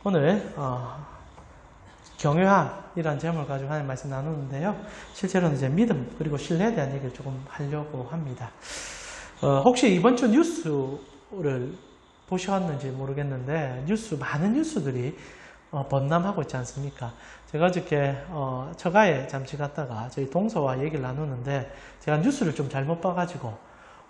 오늘 경외함이란 제목을 가지고 하나님 말씀 나누는데요. 실제로는 이제 믿음 그리고 신뢰에 대한 얘기를 조금 하려고 합니다. 혹시 이번 주 뉴스를 보셨는지 모르겠는데 많은 뉴스들이 번남하고 있지 않습니까? 제가 어저께 처가에 잠시 갔다가 저희 동서와 얘기를 나누는데 제가 뉴스를 좀 잘못 봐가지고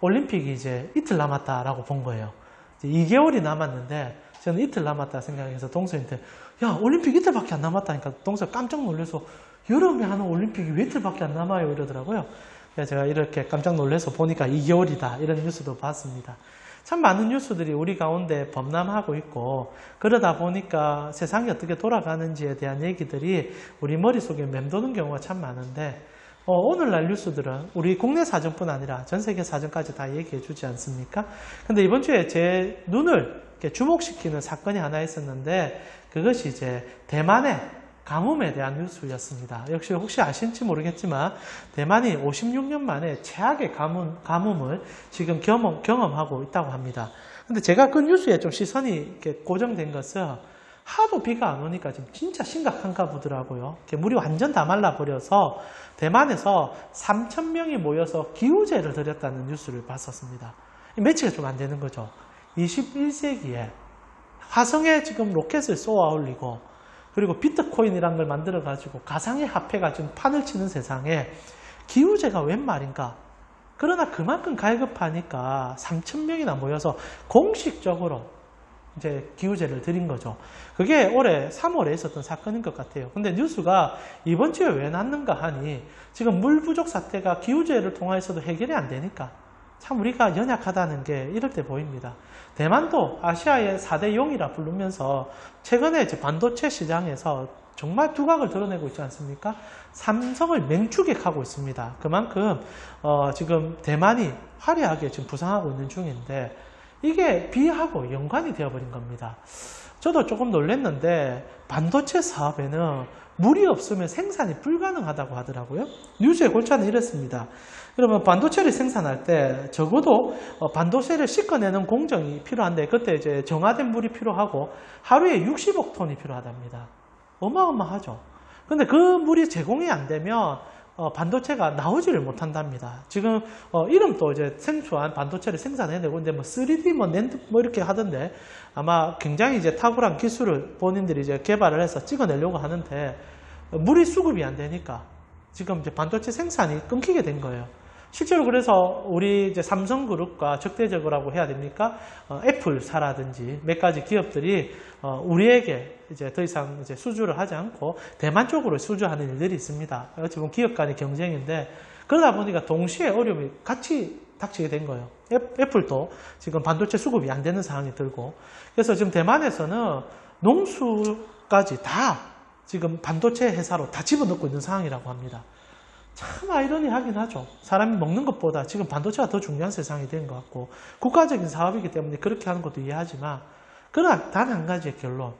올림픽이 이제 이틀 남았다라고 본 거예요. 이제 2개월이 남았는데 저는 이틀 남았다 생각해서 동서한테 야 올림픽 이틀밖에 안 남았다니까 동서 깜짝 놀라서 여름에 하는 올림픽이 왜 이틀밖에 안 남아요 이러더라고요. 그래서 제가 이렇게 깜짝 놀라서 보니까 2개월이다 이런 뉴스도 봤습니다. 참 많은 뉴스들이 우리 가운데 범람하고 있고 그러다 보니까 세상이 어떻게 돌아가는지에 대한 얘기들이 우리 머릿속에 맴도는 경우가 참 많은데 오늘날 뉴스들은 우리 국내 사정뿐 아니라 전 세계 사정까지 다 얘기해 주지 않습니까? 근데 이번 주에 제 눈을 이렇게 주목시키는 사건이 하나 있었는데 그것이 이제 대만의 가뭄에 대한 뉴스였습니다. 역시 혹시 아실지 모르겠지만 대만이 56년 만에 최악의 가뭄을 지금 경험하고 있다고 합니다. 근데 제가 그 뉴스에 좀 시선이 이렇게 고정된 것은 하도 비가 안 오니까 지금 진짜 심각한가 보더라고요. 물이 완전 다 말라버려서 대만에서 3,000명이 모여서 기우제를 드렸다는 뉴스를 봤었습니다. 며칠이 좀 안 되는 거죠. 21세기에 화성에 지금 로켓을 쏘아 올리고 그리고 비트코인이라는 걸 만들어가지고 가상의 화폐가 지금 판을 치는 세상에 기우제가 웬 말인가? 그러나 그만큼 갈급하니까 3,000명이나 모여서 공식적으로 이제 기우제를 드린 거죠. 그게 올해 3월에 있었던 사건인 것 같아요. 근데 뉴스가 이번 주에 왜 났는가 하니 지금 물 부족 사태가 기우제를 통해서도 해결이 안 되니까 참 우리가 연약하다는 게 이럴 때 보입니다. 대만도 아시아의 4대 용이라 부르면서 최근에 이제 반도체 시장에서 정말 두각을 드러내고 있지 않습니까? 삼성을 맹추격하고 있습니다. 그만큼 지금 대만이 화려하게 지금 부상하고 있는 중인데 이게 비하고 연관이 되어버린 겁니다. 저도 조금 놀랐는데 반도체 사업에는 물이 없으면 생산이 불가능하다고 하더라고요. 뉴스의 골자는 이렇습니다. 그러면 반도체를 생산할 때 적어도 반도체를 씻어내는 공정이 필요한데 그때 이제 정화된 물이 필요하고 하루에 60억 톤이 필요하답니다. 어마어마하죠. 근데 그 물이 제공이 안 되면 반도체가 나오지를 못한답니다. 지금 이름도 이제 생소한 반도체를 생산해내고 근데 뭐 3D 뭐 낸드 뭐 이렇게 하던데 아마 굉장히 이제 탁월한 기술을 본인들이 이제 개발을 해서 찍어내려고 하는데 물이 수급이 안 되니까 지금 이제 반도체 생산이 끊기게 된 거예요. 실제로 그래서 우리 이제 삼성그룹과 적대적이라고 해야 됩니까? 애플사라든지 몇 가지 기업들이 우리에게 이제 더 이상 이제 수주를 하지 않고 대만 쪽으로 수주하는 일들이 있습니다. 어찌 보면 기업 간의 경쟁인데 그러다 보니까 동시에 어려움이 같이 닥치게 된 거예요. 애플도 지금 반도체 수급이 안 되는 상황이 들고 그래서 지금 대만에서는 농수까지 다 지금 반도체 회사로 다 집어넣고 있는 상황이라고 합니다. 참 아이러니하긴 하죠. 사람이 먹는 것보다 지금 반도체가 더 중요한 세상이 된 것 같고 국가적인 사업이기 때문에 그렇게 하는 것도 이해하지만 그러나 단 한 가지의 결론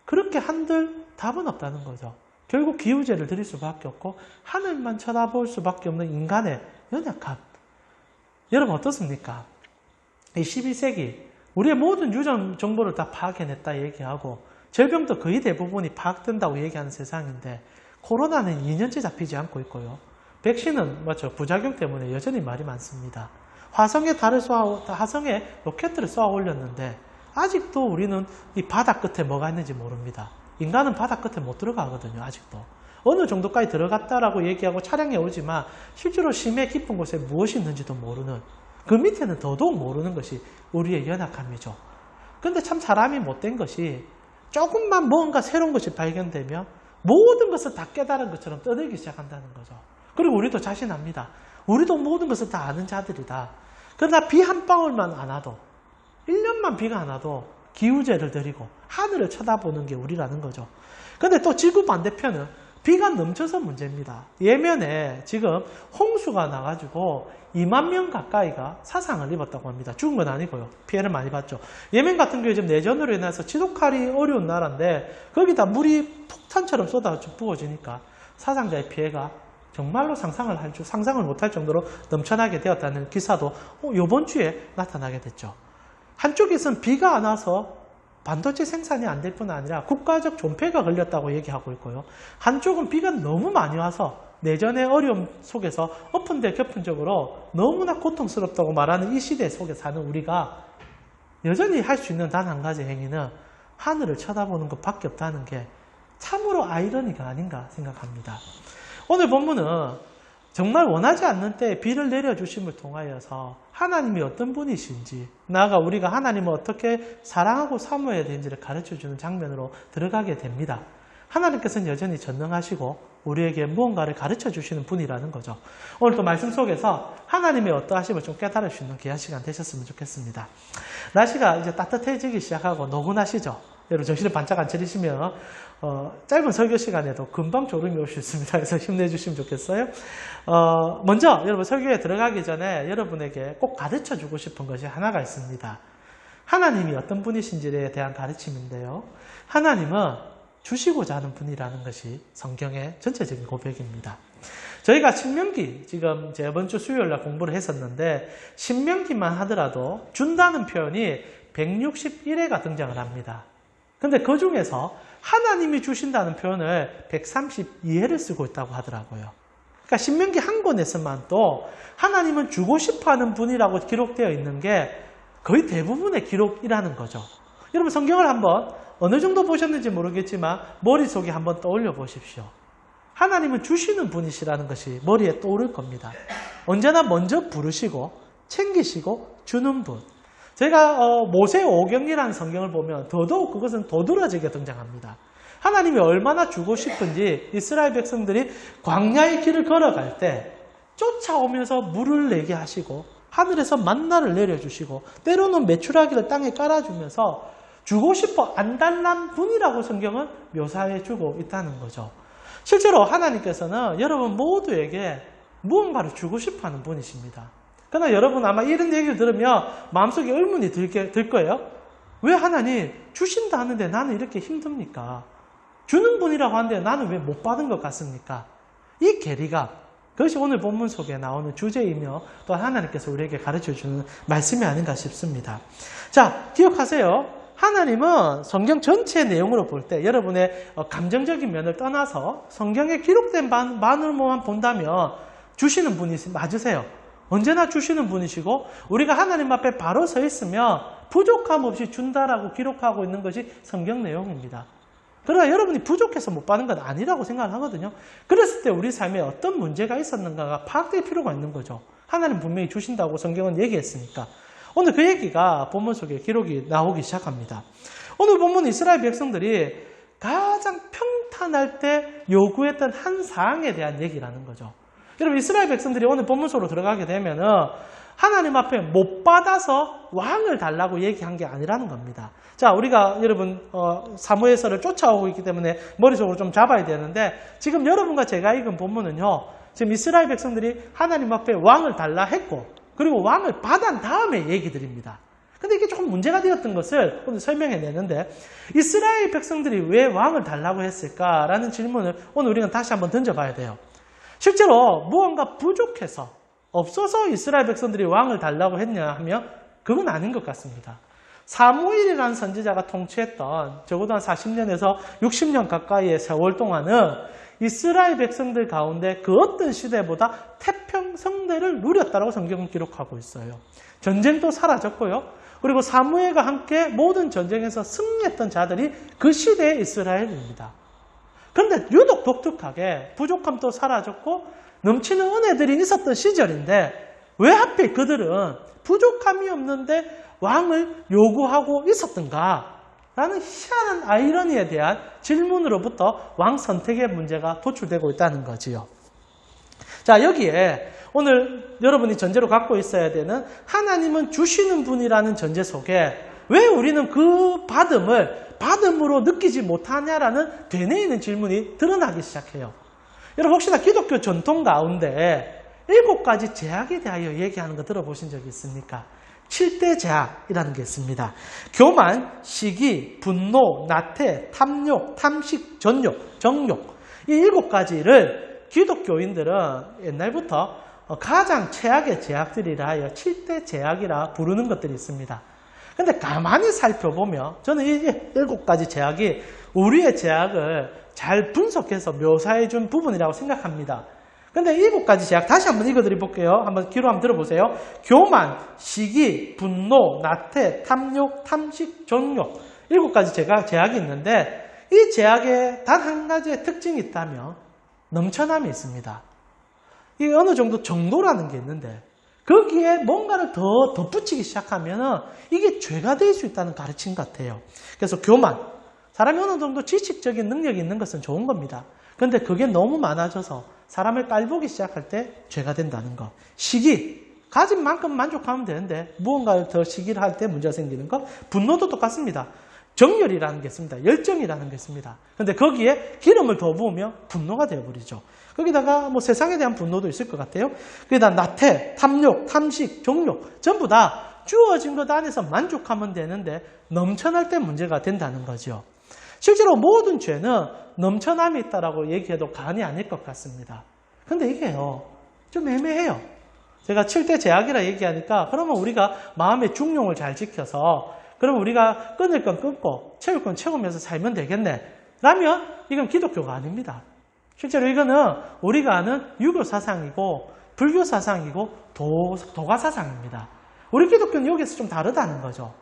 그렇게 한들 답은 없다는 거죠. 결국 기우제를 드릴 수밖에 없고 하늘만 쳐다볼 수밖에 없는 인간의 연약함. 여러분 어떻습니까? 이 12세기 우리의 모든 유전 정보를 다 파악해냈다 얘기하고 질병도 거의 대부분이 파악된다고 얘기하는 세상인데 코로나는 2년째 잡히지 않고 있고요. 백신은 맞죠. 부작용 때문에 여전히 말이 많습니다. 화성에 화성에 로켓들을 쏘아 올렸는데 아직도 우리는 이 바닥 끝에 뭐가 있는지 모릅니다. 인간은 바닥 끝에 못 들어가거든요. 아직도. 어느 정도까지 들어갔다라고 얘기하고 촬영해 오지만 실제로 심해 깊은 곳에 무엇이 있는지도 모르는 그 밑에는 더더욱 모르는 것이 우리의 연약함이죠. 근데 참 사람이 못된 것이 조금만 뭔가 새로운 것이 발견되면 모든 것을 다 깨달은 것처럼 떠들기 시작한다는 거죠. 그리고 우리도 자신합니다. 우리도 모든 것을 다 아는 자들이다. 그러나 비 한 방울만 안 와도 1년만 비가 안 와도 기우제를 드리고 하늘을 쳐다보는 게 우리라는 거죠. 근데 또 지구 반대편은 비가 넘쳐서 문제입니다. 예멘에 지금 홍수가 나가지고 2만 명 가까이가 사상을 입었다고 합니다. 죽은 건 아니고요. 피해를 많이 봤죠. 예멘 같은 경우에 지금 내전으로 인해서 지독하기 어려운 나라인데 거기다 물이 폭탄처럼 쏟아 부어지니까 사상자의 피해가 정말로 상상을 못할 정도로 넘쳐나게 되었다는 기사도 이번 주에 나타나게 됐죠. 한쪽에서는 비가 안 와서 반도체 생산이 안 될 뿐 아니라 국가적 존폐가 걸렸다고 얘기하고 있고요. 한쪽은 비가 너무 많이 와서 내전의 어려움 속에서 엎은데 겹은적으로 너무나 고통스럽다고 말하는 이 시대 속에 사는 우리가 여전히 할 수 있는 단 한 가지 행위는 하늘을 쳐다보는 것밖에 없다는 게 참으로 아이러니가 아닌가 생각합니다. 오늘 본문은 정말 원하지 않는 때에 비를 내려주심을 통하여서 하나님이 어떤 분이신지, 나아가 우리가 하나님을 어떻게 사랑하고 사모해야 되는지를 가르쳐주는 장면으로 들어가게 됩니다. 하나님께서는 여전히 전능하시고 우리에게 무언가를 가르쳐주시는 분이라는 거죠. 오늘도 말씀 속에서 하나님의 어떠하심을 좀 깨달을 수 있는 귀한 시간 되셨으면 좋겠습니다. 날씨가 이제 따뜻해지기 시작하고 노곤하시죠? 여러분 정신을 반짝 안 차리시면 짧은 설교 시간에도 금방 졸음이 올 수 있습니다. 그래서 힘내주시면 좋겠어요. 먼저 여러분 설교에 들어가기 전에 여러분에게 꼭 가르쳐주고 싶은 것이 하나가 있습니다. 하나님이 어떤 분이신지에 대한 가르침인데요. 하나님은 주시고자 하는 분이라는 것이 성경의 전체적인 고백입니다. 저희가 신명기, 지금 저번 주 수요일날 공부를 했었는데 신명기만 하더라도 준다는 표현이 161회가 등장을 합니다. 근데 그 중에서 하나님이 주신다는 표현을 132회를 쓰고 있다고 하더라고요. 그러니까 신명기 한 권에서만 또 하나님은 주고 싶어하는 분이라고 기록되어 있는 게 거의 대부분의 기록이라는 거죠. 여러분 성경을 한번 어느 정도 보셨는지 모르겠지만 머릿속에 한번 떠올려 보십시오. 하나님은 주시는 분이시라는 것이 머리에 떠오를 겁니다. 언제나 먼저 부르시고 챙기시고 주는 분. 제가 모세 오경이라는 성경을 보면 더더욱 그것은 도드라지게 등장합니다. 하나님이 얼마나 주고 싶은지 이스라엘 백성들이 광야의 길을 걸어갈 때 쫓아오면서 물을 내게 하시고 하늘에서 만나를 내려주시고 때로는 메추라기를 땅에 깔아주면서 주고 싶어 안달난 분이라고 성경은 묘사해주고 있다는 거죠. 실제로 하나님께서는 여러분 모두에게 무언가를 주고 싶어하는 분이십니다. 그러나 여러분 아마 이런 얘기를 들으면 마음속에 의문이 들 거예요. 왜 하나님 주신다 하는데 나는 이렇게 힘듭니까? 주는 분이라고 하는데 나는 왜 못 받은 것 같습니까? 이 괴리감, 그것이 오늘 본문 속에 나오는 주제이며 또 하나님께서 우리에게 가르쳐주는 말씀이 아닌가 싶습니다. 자, 기억하세요. 하나님은 성경 전체 내용으로 볼 때 여러분의 감정적인 면을 떠나서 성경에 기록된 바늘만 본다면 주시는 분이 맞으세요. 언제나 주시는 분이시고 우리가 하나님 앞에 바로 서 있으면 부족함 없이 준다라고 기록하고 있는 것이 성경 내용입니다. 그러나 여러분이 부족해서 못 받는 건 아니라고 생각을 하거든요. 그랬을 때 우리 삶에 어떤 문제가 있었는가가 파악될 필요가 있는 거죠. 하나님 분명히 주신다고 성경은 얘기했으니까. 오늘 그 얘기가 본문 속에 기록이 나오기 시작합니다. 오늘 본문 이스라엘 백성들이 가장 평탄할 때 요구했던 한 사항에 대한 얘기라는 거죠. 여러분 이스라엘 백성들이 오늘 본문 속으로 들어가게 되면은 하나님 앞에 못 받아서 왕을 달라고 얘기한 게 아니라는 겁니다. 자, 우리가 여러분 사무엘서를 쫓아오고 있기 때문에 머릿속으로 좀 잡아야 되는데 지금 여러분과 제가 읽은 본문은요. 지금 이스라엘 백성들이 하나님 앞에 왕을 달라 했고 그리고 왕을 받은 다음에 얘기 드립니다. 근데 이게 조금 문제가 되었던 것을 오늘 설명해내는데 이스라엘 백성들이 왜 왕을 달라고 했을까라는 질문을 오늘 우리는 다시 한번 던져봐야 돼요. 실제로 무언가 부족해서 없어서 이스라엘 백성들이 왕을 달라고 했냐 하면 그건 아닌 것 같습니다. 사무엘이라는 선지자가 통치했던 적어도 한 40년에서 60년 가까이의 세월 동안은 이스라엘 백성들 가운데 그 어떤 시대보다 태평성대를 누렸다고 성경은 기록하고 있어요. 전쟁도 사라졌고요. 그리고 사무엘과 함께 모든 전쟁에서 승리했던 자들이 그 시대의 이스라엘입니다. 그런데 유독 독특하게 부족함도 사라졌고 넘치는 은혜들이 있었던 시절인데 왜 하필 그들은 부족함이 없는데 왕을 요구하고 있었던가? 라는 희한한 아이러니에 대한 질문으로부터 왕 선택의 문제가 도출되고 있다는 거지요. 자, 여기에 오늘 여러분이 전제로 갖고 있어야 되는 하나님은 주시는 분이라는 전제 속에 왜 우리는 그 받음으로 느끼지 못하냐라는 되뇌 있는 질문이 드러나기 시작해요. 여러분 혹시나 기독교 전통 가운데 7가지 제약에 대하여 얘기하는 거 들어보신 적이 있습니까? 7대 제약이라는 게 있습니다. 교만, 시기, 분노, 나태, 탐욕, 탐식, 전욕, 정욕. 이 7가지를 기독교인들은 옛날부터 가장 최악의 제약들이라 하여 7대 제약이라 부르는 것들이 있습니다. 근데 가만히 살펴보면 저는 이 7가지 제약이 우리의 제약을 잘 분석해서 묘사해 준 부분이라고 생각합니다. 근데 7가지 제약 다시 한번 읽어드려 볼게요. 한번 귀로 한번 들어보세요. 교만, 시기, 분노, 나태, 탐욕, 탐식, 정욕 7가지 제약이 있는데 이 제약에 단 한 가지의 특징이 있다면 넘쳐남이 있습니다. 이게 어느 정도 정도라는 게 있는데 거기에 뭔가를 더 덧붙이기 시작하면 이게 죄가 될 수 있다는 가르침 같아요. 그래서 교만, 사람이 어느 정도 지식적인 능력이 있는 것은 좋은 겁니다. 그런데 그게 너무 많아져서 사람을 깔보기 시작할 때 죄가 된다는 것. 시기, 가진 만큼 만족하면 되는데 무언가를 더 시기를 할 때 문제가 생기는 것. 분노도 똑같습니다. 정열이라는 게 있습니다. 열정이라는 게 있습니다. 그런데 거기에 기름을 더 부으면 분노가 되어버리죠. 거기다가 뭐 세상에 대한 분노도 있을 것 같아요. 거기다 나태, 탐욕, 탐식, 정욕 전부 다 주어진 것 안에서 만족하면 되는데 넘쳐날 때 문제가 된다는 거죠. 실제로 모든 죄는 넘쳐남이 있다라고 얘기해도 과언이 아닐 것 같습니다. 근데 이게요, 좀 애매해요. 제가 7대 제약이라 얘기하니까 그러면 우리가 마음의 중용을 잘 지켜서 그러면 우리가 끊을 건 끊고 채울 건 채우면서 살면 되겠네. 라면 이건 기독교가 아닙니다. 실제로 이거는 우리가 아는 유교 사상이고 불교 사상이고 도가 사상입니다. 우리 기독교는 여기서 좀 다르다는 거죠.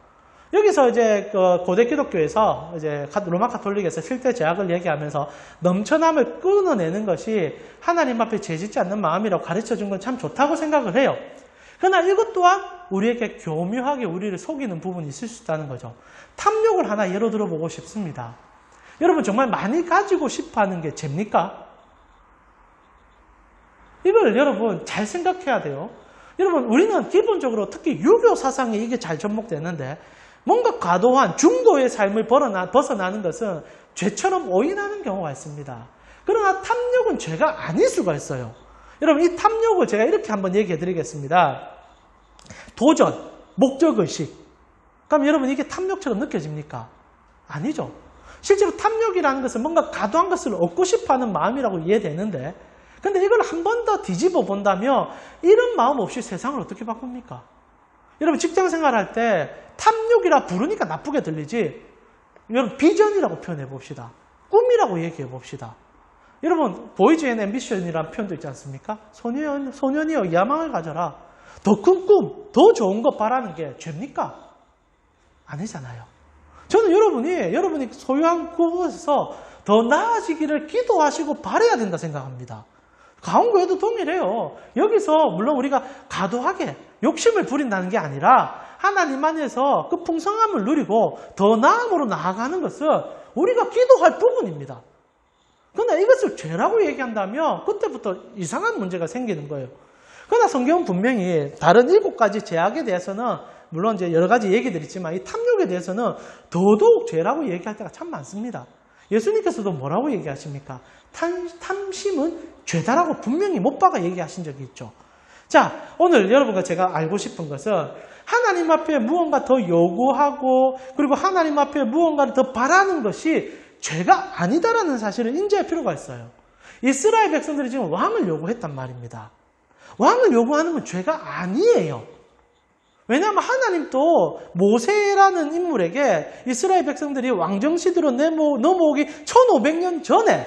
여기서 이제 고대 기독교에서 이제 로마 가톨릭에서 7대 제약을 얘기하면서 넘쳐남을 끊어내는 것이 하나님 앞에 죄짓지 않는 마음이라고 가르쳐 준 건 참 좋다고 생각을 해요. 그러나 이것 또한 우리에게 교묘하게 우리를 속이는 부분이 있을 수 있다는 거죠. 탐욕을 하나 예로 들어보고 싶습니다. 여러분 정말 많이 가지고 싶어하는 게 죄입니까? 이걸 여러분 잘 생각해야 돼요. 여러분 우리는 기본적으로 특히 유교 사상에 이게 잘 접목되는데 뭔가 과도한 중도의 삶을 벗어나는 것은 죄처럼 오인하는 경우가 있습니다. 그러나 탐욕은 죄가 아닐 수가 있어요. 여러분 이 탐욕을 제가 이렇게 한번 얘기해 드리겠습니다. 도전, 목적의식. 그럼 여러분 이게 탐욕처럼 느껴집니까? 아니죠. 실제로 탐욕이라는 것은 뭔가 과도한 것을 얻고 싶어하는 마음이라고 이해되는데 근데 이걸 한 번 더 뒤집어 본다면 이런 마음 없이 세상을 어떻게 바꿉니까? 여러분 직장 생활할 때 탐욕이라 부르니까 나쁘게 들리지 여러분 비전이라고 표현해 봅시다. 꿈이라고 얘기해 봅시다. 여러분 보이즈 앤 앰비션이라는 표현도 있지 않습니까? 소년이여 야망을 가져라. 더 큰 꿈, 더 좋은 것 바라는 게 죄입니까? 아니잖아요. 저는 여러분이 소유한 그곳에서 더 나아지기를 기도하시고 바라야 된다 생각합니다. 가운교회도 동일해요. 여기서 물론 우리가 과도하게 욕심을 부린다는 게 아니라 하나님 안에서 그 풍성함을 누리고 더 나음으로 나아가는 것은 우리가 기도할 부분입니다. 그러나 이것을 죄라고 얘기한다면 그때부터 이상한 문제가 생기는 거예요. 그러나 성경은 분명히 다른 7가지 제약에 대해서는 물론 이제 여러 가지 얘기들이 있지만 이 탐욕에 대해서는 더더욱 죄라고 얘기할 때가 참 많습니다. 예수님께서도 뭐라고 얘기하십니까? 탐심은 죄다라고 분명히 못 박아 얘기하신 적이 있죠. 자, 오늘 여러분과 제가 알고 싶은 것은 하나님 앞에 무언가 더 요구하고 그리고 하나님 앞에 무언가를 더 바라는 것이 죄가 아니다라는 사실을 인지할 필요가 있어요. 이스라엘 백성들이 지금 왕을 요구했단 말입니다. 왕을 요구하는 건 죄가 아니에요. 왜냐하면 하나님도 모세라는 인물에게 이스라엘 백성들이 왕정시대로 넘어오기 1500년 전에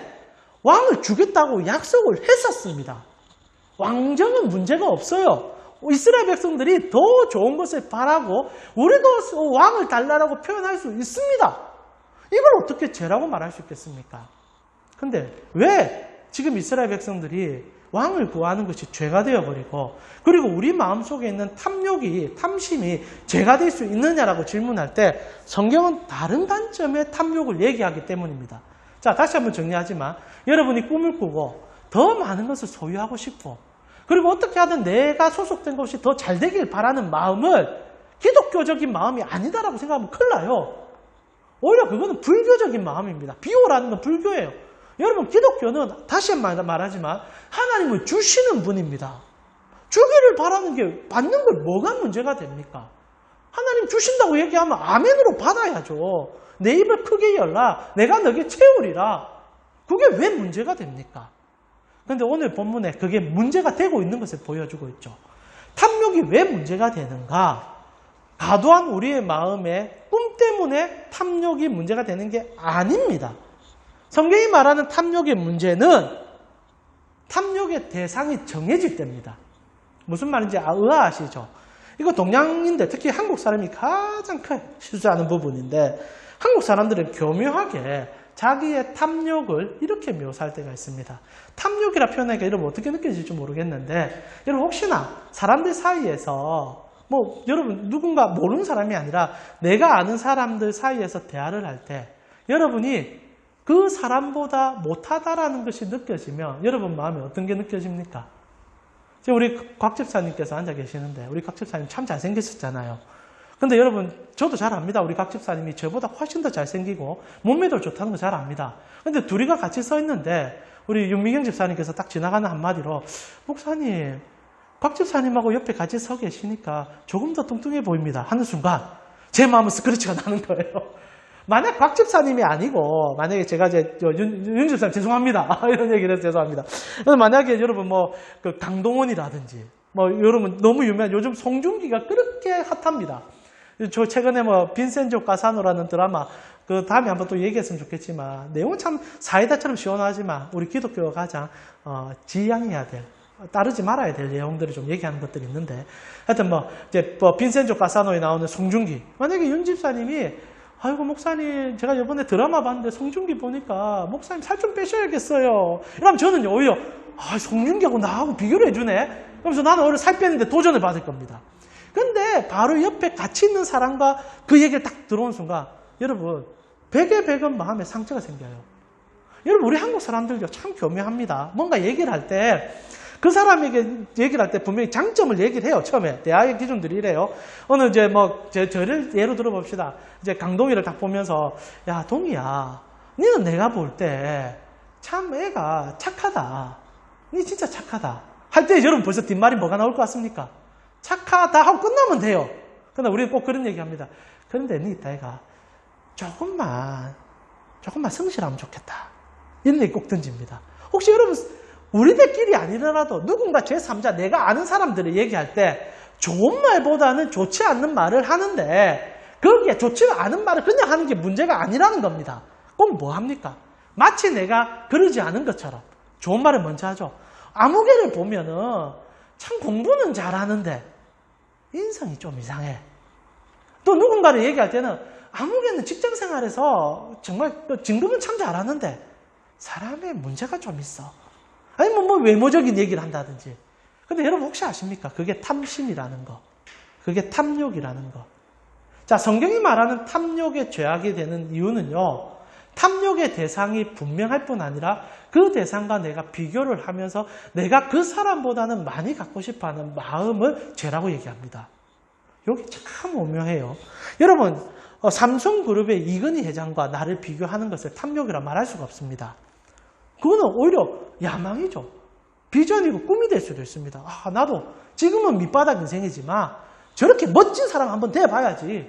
왕을 주겠다고 약속을 했었습니다. 왕정은 문제가 없어요. 이스라엘 백성들이 더 좋은 것을 바라고 우리도 왕을 달라라고 표현할 수 있습니다. 이걸 어떻게 죄라고 말할 수 있겠습니까? 근데 왜 지금 이스라엘 백성들이 왕을 구하는 것이 죄가 되어버리고 그리고 우리 마음속에 있는 탐욕이 탐심이 죄가 될 수 있느냐라고 질문할 때 성경은 다른 관점의 탐욕을 얘기하기 때문입니다. 자, 다시 한번 정리하지만 여러분이 꿈을 꾸고 더 많은 것을 소유하고 싶고 그리고 어떻게 하든 내가 소속된 것이 더 잘 되길 바라는 마음을 기독교적인 마음이 아니다라고 생각하면 큰일 나요. 오히려 그거는 불교적인 마음입니다. 비호라는 건 불교예요. 여러분 기독교는 다시 한번 말하지만 하나님을 주시는 분입니다. 주기를 바라는 게 받는 걸 뭐가 문제가 됩니까? 하나님 주신다고 얘기하면 아멘으로 받아야죠. 내 입을 크게 열라. 내가 너게 채우리라. 그게 왜 문제가 됩니까? 그런데 오늘 본문에 그게 문제가 되고 있는 것을 보여주고 있죠. 탐욕이 왜 문제가 되는가? 과도한 우리의 마음의 꿈 때문에 탐욕이 문제가 되는 게 아닙니다. 성경이 말하는 탐욕의 문제는 탐욕의 대상이 정해질 때입니다. 무슨 말인지 의아하시죠? 이거 동양인들, 특히 한국 사람이 가장 큰 실수하는 부분인데, 한국 사람들은 교묘하게 자기의 탐욕을 이렇게 묘사할 때가 있습니다. 탐욕이라 표현하기가 여러분 어떻게 느껴질지 모르겠는데, 여러분 혹시나 사람들 사이에서 여러분 누군가 모르는 사람이 아니라 내가 아는 사람들 사이에서 대화를 할 때 여러분이 그 사람보다 못하다라는 것이 느껴지면 여러분 마음에 어떤 게 느껴집니까? 지금 우리 곽 집사님께서 앉아 계시는데 우리 곽 집사님 참 잘생겼었잖아요. 근데 여러분 저도 잘 압니다. 우리 곽 집사님이 저보다 훨씬 더 잘생기고 몸매도 좋다는 거 잘 압니다. 근데 둘이가 같이 서 있는데 우리 윤미경 집사님께서 딱 지나가는 한마디로 목사님 곽 집사님하고 옆에 같이 서 계시니까 조금 더 뚱뚱해 보입니다 하는 순간 제 마음은 스크래치가 나는 거예요. 만약 곽 집사님이 아니고, 만약에 제가 윤 집사님 죄송합니다. 이런 얘기를 해서 죄송합니다. 만약에 여러분 그 강동원이라든지, 여러분 너무 유명한 요즘 송중기가 그렇게 핫합니다. 저 최근에 빈센조 가사노라는 드라마, 그 다음에 한번 또 얘기했으면 좋겠지만, 내용은 참 사이다처럼 시원하지만, 우리 기독교가 가장, 지양해야 될, 따르지 말아야 될 내용들을 좀 얘기하는 것들이 있는데, 하여튼 빈센조 가사노에 나오는 송중기. 만약에 윤 집사님이 아이고 목사님 제가 이번에 드라마 봤는데 송중기 보니까 목사님 살 좀 빼셔야겠어요. 이러면 저는 오히려 송중기하고 나하고 비교를 해주네. 그러면서 나는 오히려 살 빼는데 도전을 받을 겁니다. 근데 바로 옆에 같이 있는 사람과 그 얘기를 딱 들어온 순간 여러분 백에 백은 마음에 상처가 생겨요. 여러분 우리 한국 사람들도 참 교묘합니다. 뭔가 얘기를 할 때 그 사람에게 얘기를 할 때 분명히 장점을 얘기를 해요. 처음에 대화의 기준들이 이래요. 어느 저를 예로 들어봅시다. 이제 강동이를 딱 보면서 야 동이야, 니는 내가 볼 때 참 애가 착하다. 니 진짜 착하다. 할 때 여러분 벌써 뒷말이 뭐가 나올 것 같습니까? 착하다 하고 끝나면 돼요. 그러나 우리는 꼭 그런 얘기합니다. 그런데 니 애가 조금만 성실하면 좋겠다. 이런 얘기 꼭 던집니다. 혹시 여러분 우리들끼리 아니더라도 누군가 제3자 내가 아는 사람들을 얘기할 때 좋은 말보다는 좋지 않는 말을 하는데 거기에 좋지 않은 말을 그냥 하는 게 문제가 아니라는 겁니다. 꼭 뭐 합니까? 마치 내가 그러지 않은 것처럼 좋은 말을 먼저 하죠. 아무개를 보면은 참 공부는 잘하는데 인성이 좀 이상해. 또 누군가를 얘기할 때는 아무개는 직장생활에서 정말 진급은 참 잘하는데 사람의 문제가 좀 있어. 아니면 외모적인 얘기를 한다든지. 근데 여러분 혹시 아십니까? 그게 탐심이라는 거. 그게 탐욕이라는 거. 자, 성경이 말하는 탐욕의 죄악이 되는 이유는요. 탐욕의 대상이 분명할 뿐 아니라 그 대상과 내가 비교를 하면서 내가 그 사람보다는 많이 갖고 싶어하는 마음을 죄라고 얘기합니다. 여기 참 오묘해요. 여러분, 삼성그룹의 이건희 회장과 나를 비교하는 것을 탐욕이라 말할 수가 없습니다. 그거는 오히려 야망이죠. 비전이고 꿈이 될 수도 있습니다. 나도 지금은 밑바닥 인생이지만 저렇게 멋진 사람 한번 돼봐야지.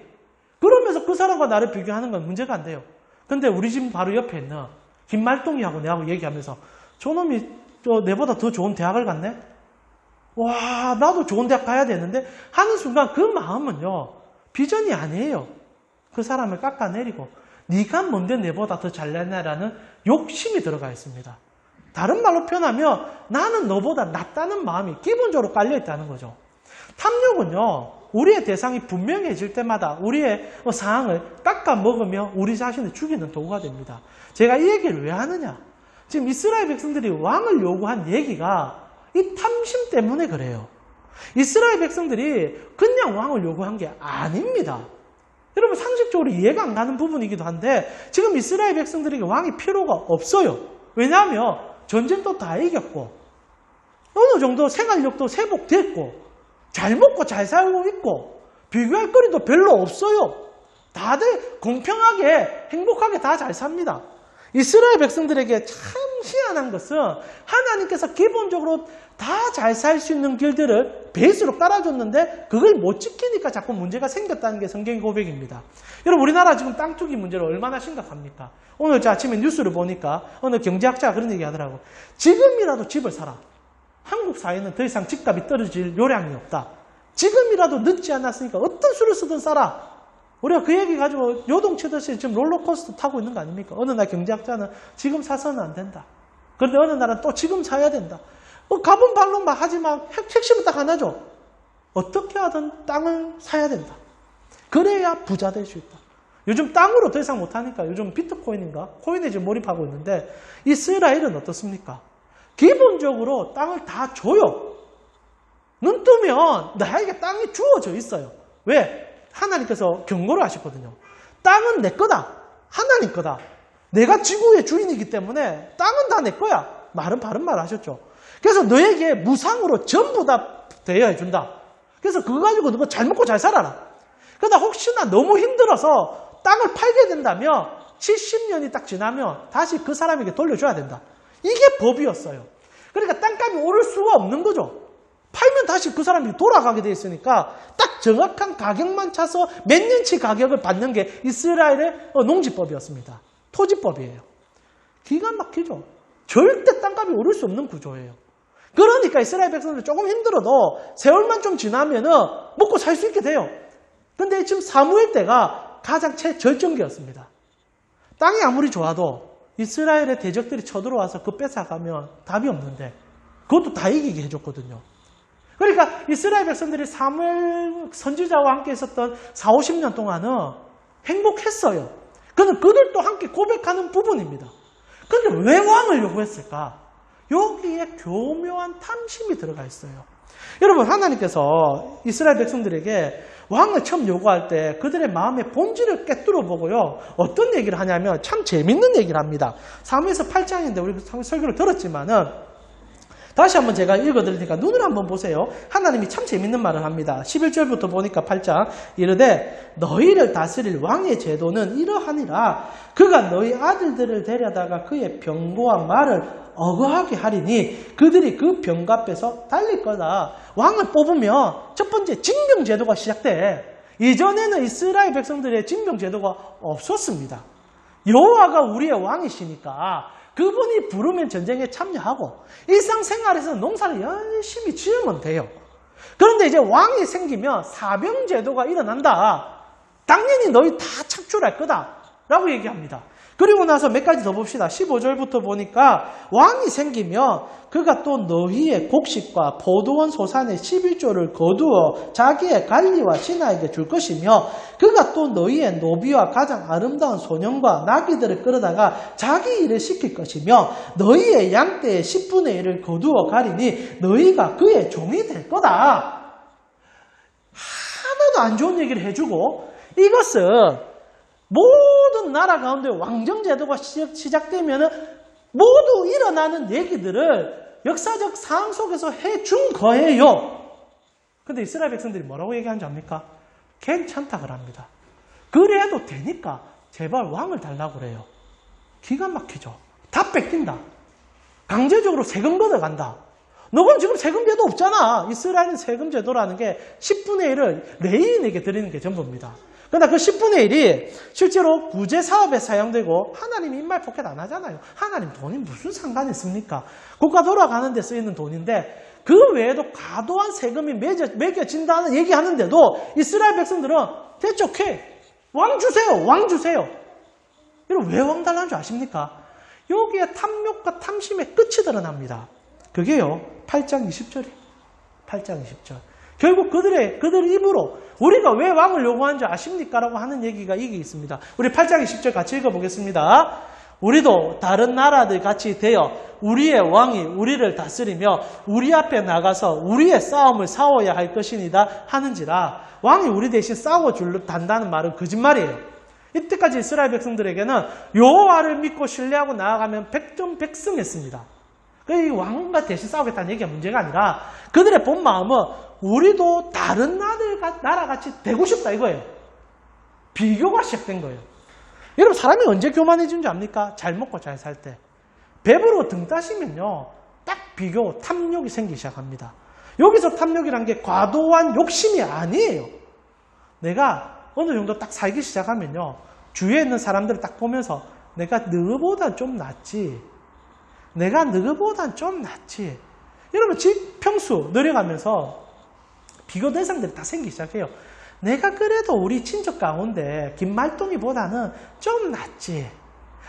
그러면서 그 사람과 나를 비교하는 건 문제가 안 돼요. 근데 우리 집 바로 옆에 있는 김말동이하고 내하고 얘기하면서 저놈이 내보다 더 좋은 대학을 갔네? 와, 나도 좋은 대학 가야 되는데 하는 순간 그 마음은요. 비전이 아니에요. 그 사람을 깎아내리고 네가 뭔데 내보다 더 잘났냐라는 욕심이 들어가 있습니다. 다른 말로 표현하면 나는 너보다 낫다는 마음이 기본적으로 깔려있다는 거죠. 탐욕은요. 우리의 대상이 분명해질 때마다 우리의 상황을 깎아 먹으며 우리 자신을 죽이는 도구가 됩니다. 제가 이 얘기를 왜 하느냐. 지금 이스라엘 백성들이 왕을 요구한 얘기가 이 탐심 때문에 그래요. 이스라엘 백성들이 그냥 왕을 요구한 게 아닙니다. 여러분 상식적으로 이해가 안 가는 부분이기도 한데 지금 이스라엘 백성들에게 왕이 필요가 없어요. 왜냐하면 전쟁도 다 이겼고 어느 정도 생활력도 회복됐고 잘 먹고 잘 살고 있고 비교할 거리도 별로 없어요. 다들 공평하게 행복하게 다 잘 삽니다. 이스라엘 백성들에게 참 희한한 것은 하나님께서 기본적으로 다 잘 살 수 있는 길들을 베이스로 깔아줬는데 그걸 못 지키니까 자꾸 문제가 생겼다는 게 성경의 고백입니다. 여러분 우리나라 지금 땅 투기 문제를 얼마나 심각합니까? 오늘 저 아침에 뉴스를 보니까 어느 경제학자가 그런 얘기 하더라고. 지금이라도 집을 사라. 한국 사회는 더 이상 집값이 떨어질 요량이 없다. 지금이라도 늦지 않았으니까 어떤 수를 쓰든 써라. 우리가 그 얘기 가지고 요동치듯이 지금 롤러코스터 타고 있는 거 아닙니까? 어느 날 경제학자는 지금 사서는 안 된다. 그런데 어느 날은 또 지금 사야 된다. 가본 발로만 하지만 핵심은 딱 하나죠. 어떻게 하든 땅을 사야 된다. 그래야 부자 될 수 있다. 요즘 땅으로 더 이상 못하니까 요즘 비트코인인가? 코인에 지금 몰입하고 있는데 이스라엘은 어떻습니까? 기본적으로 땅을 다 줘요. 눈 뜨면 나에게 땅이 주어져 있어요. 왜? 하나님께서 경고를 하셨거든요. 땅은 내 거다. 하나님 거다. 내가 지구의 주인이기 때문에 땅은 다 내 거야. 말은 바른 말 하셨죠. 그래서 너에게 무상으로 전부 다 대여해 준다. 그래서 그거 가지고 너 잘 먹고 잘 살아라. 그러다 혹시나 너무 힘들어서 땅을 팔게 된다면 70년이 딱 지나면 다시 그 사람에게 돌려줘야 된다. 이게 법이었어요. 그러니까 땅값이 오를 수가 없는 거죠. 팔면 다시 그 사람이 돌아가게 돼 있으니까 딱 정확한 가격만 차서 몇 년치 가격을 받는 게 이스라엘의 농지법이었습니다. 토지법이에요. 기가 막히죠. 절대 땅값이 오를 수 없는 구조예요. 그러니까 이스라엘 백성들이 조금 힘들어도 세월만 좀 지나면은 먹고 살 수 있게 돼요. 근데 지금 사무엘 때가 가장 최절정기였습니다. 땅이 아무리 좋아도 이스라엘의 대적들이 쳐들어와서 그거 뺏어가면 답이 없는데 그것도 다 이기게 해줬거든요. 그러니까 이스라엘 백성들이 사무엘 선지자와 함께 있었던 40-50년 동안은 행복했어요. 그는 그들도 함께 고백하는 부분입니다. 그런데 왜 왕을 요구했을까? 여기에 교묘한 탐심이 들어가 있어요. 여러분, 하나님께서 이스라엘 백성들에게 왕을 처음 요구할 때 그들의 마음의 본질을 꿰뚫어 보고요. 어떤 얘기를 하냐면 참 재밌는 얘기를 합니다. 사무엘서 8장인데 우리 설교를 들었지만은 다시 한번 제가 읽어드릴 테니까 눈을 한번 보세요. 하나님이 참 재밌는 말을 합니다. 11절부터 보니까 8장 이르되 너희를 다스릴 왕의 제도는 이러하니라. 그가 너희 아들들을 데려다가 그의 병고와 말을 어거하게 하리니 그들이 그 병 앞에서 달릴 거다. 왕을 뽑으면 첫 번째 징병제도가 시작돼. 이전에는 이스라엘 백성들의 징병제도가 없었습니다. 여호와가 우리의 왕이시니까 그분이 부르면 전쟁에 참여하고 일상생활에서 농사를 열심히 지으면 돼요. 그런데 이제 왕이 생기면 사병제도가 일어난다. 당연히 너희 다 착출할 거다 라고 얘기합니다. 그리고 나서 몇 가지 더 봅시다. 15절부터 보니까 왕이 생기면 그가 또 너희의 곡식과 포도원 소산의 11조를 거두어 자기의 관리와 신하에게 줄 것이며 그가 또 너희의 노비와 가장 아름다운 소년과 나귀들을 끌어다가 자기 일을 시킬 것이며 너희의 양떼의 10분의 1을 거두어 가리니 너희가 그의 종이 될 거다. 하나도 안 좋은 얘기를 해주고 이것은 모든 나라 가운데 왕정제도가 시작되면 모두 일어나는 얘기들을 역사적 상황 속에서 해준 거예요. 근데 이스라엘 백성들이 뭐라고 얘기하는지 압니까? 괜찮다 그럽니다. 그래도 되니까 제발 왕을 달라고 그래요. 기가 막히죠. 다 뺏긴다. 강제적으로 세금 걷어간다. 너건 지금 세금제도 없잖아. 이스라엘은 세금제도라는 게 10분의 1을 레위인에게 드리는 게 전부입니다. 그러나 그 10분의 1이 실제로 구제 사업에 사용되고 하나님 인말 포켓 안 하잖아요. 하나님 돈이 무슨 상관이 있습니까? 국가 돌아가는 데 쓰이는 돈인데 그 외에도 과도한 세금이 매겨진다는 얘기하는데도 이스라엘 백성들은 대적해. 왕 주세요. 왕 주세요. 여러분 왜 왕 달라는 줄 아십니까? 여기에 탐욕과 탐심의 끝이 드러납니다. 그게요. 8장 20절이에요. 8장 20절. 결국 그들 입으로 우리가 왜 왕을 요구하는지 아십니까? 라고 하는 얘기가 이게 있습니다. 우리 8장 20절 같이 읽어보겠습니다. 우리도 다른 나라들 같이 되어 우리의 왕이 우리를 다스리며 우리 앞에 나가서 우리의 싸움을 싸워야 할 것이니다 하는지라. 왕이 우리 대신 싸워준다는 말은 거짓말이에요. 이때까지 이스라엘 백성들에게는 여호와를 믿고 신뢰하고 나아가면 백전백승했습니다. 이 왕과 대신 싸우겠다는 얘기가 문제가 아니라 그들의 본 마음은 우리도 다른 나라같이 되고 싶다 이거예요. 비교가 시작된 거예요. 여러분 사람이 언제 교만해지는 줄 압니까? 잘 먹고 잘 살 때. 배부르고 등 따시면요. 딱 비교, 탐욕이 생기기 시작합니다. 여기서 탐욕이란 게 과도한 욕심이 아니에요. 내가 어느 정도 딱 살기 시작하면요. 주위에 있는 사람들을 딱 보면서 내가 너보다 좀 낫지. 내가 너보다 좀 낫지. 여러분 집 평수 늘려가면서 비교 대상들이 다 생기기 시작해요. 내가 그래도 우리 친척 가운데 김말동이보다는 좀 낫지.